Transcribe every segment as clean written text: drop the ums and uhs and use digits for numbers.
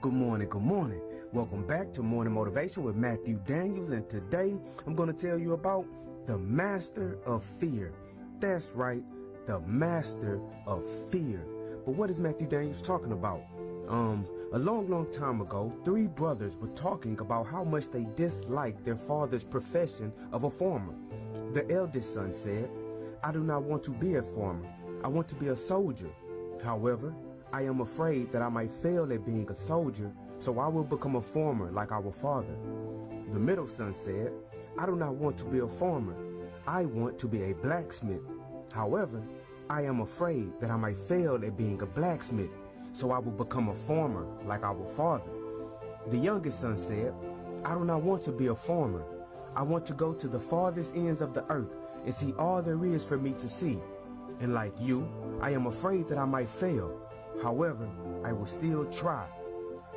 Good morning, good morning. Welcome back to Morning Motivation with Matthew Daniels, and today I'm going to tell you about the master of fear. That's right, the master of fear. But what is Matthew Daniels talking about? A long time ago, three brothers were talking about how much they disliked their father's profession of a farmer. The eldest son said, "I do not want to be a farmer. I want to be a soldier. However, I am afraid that I might fail at being a soldier, so I will become a farmer like our father." The middle son said, "I do not want to be a farmer. I want to be a blacksmith. However, I am afraid that I might fail at being a blacksmith, so I will become a farmer like our father." The youngest son said, "I do not want to be a farmer. I want to go to the farthest ends of the earth and see all there is for me to see. And like you, I am afraid that I might fail. However, I will still try."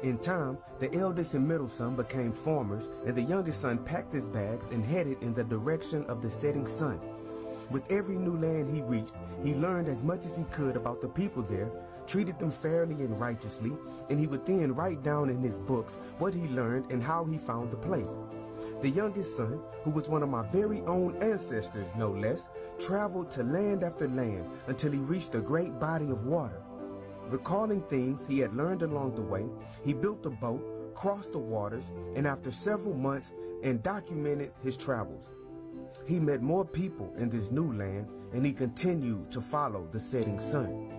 In time, the eldest and middle son became farmers, and the youngest son packed his bags and headed in the direction of the setting sun. With every new land he reached, he learned as much as he could about the people there, treated them fairly and righteously, and he would then write down in his books what he learned and how he found the place. The youngest son, who was one of my very own ancestors, no less, traveled to land after land until he reached a great body of water. Recalling things he had learned along the way, he built a boat, crossed the waters, and after several months, and documented his travels. He met more people in this new land, and he continued to follow the setting sun.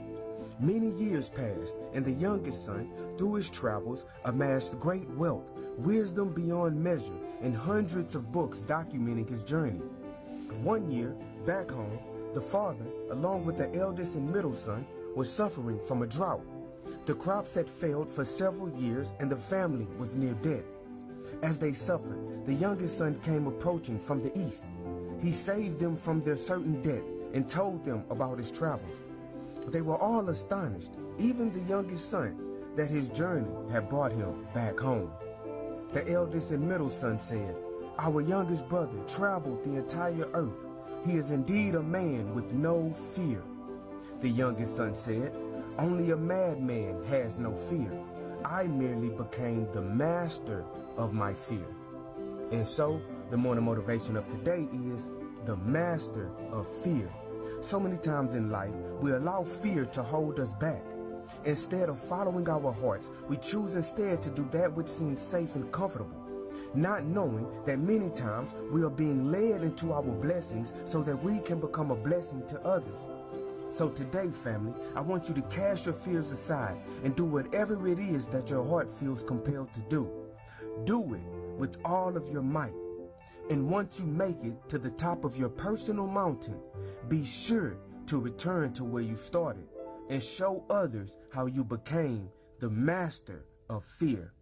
Many years passed, and the youngest son, through his travels, amassed great wealth, wisdom beyond measure, and hundreds of books documenting his journey. One year, back home, the father, along with the eldest and middle son, was suffering from a drought. The crops had failed for several years, and the family was near death. As they suffered, the youngest son came approaching from the east. He saved them from their certain debt and told them about his travels. They were all astonished, even the youngest son, that his journey had brought him back home. The eldest and middle son said, "Our youngest brother traveled the entire earth. He is indeed a man with no fear." The youngest son said, "Only a madman has no fear. I merely became the master of my fear." And so, the morning motivation of today is the master of fear. So many times in life, we allow fear to hold us back. Instead of following our hearts, we choose instead to do that which seems safe and comfortable, not knowing that many times we are being led into our blessings so that we can become a blessing to others. So today, family, I want you to cast your fears aside and do whatever it is that your heart feels compelled to do. Do it with all of your might. And once you make it to the top of your personal mountain, be sure to return to where you started and show others how you became the master of fear.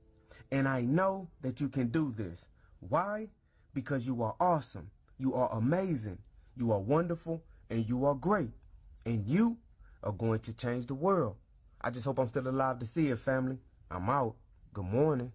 And I know that you can do this. Why? Because you are awesome, you are amazing, you are wonderful, and you are great. And you are going to change the world. I just hope I'm still alive to see it, family. I'm out. Good morning.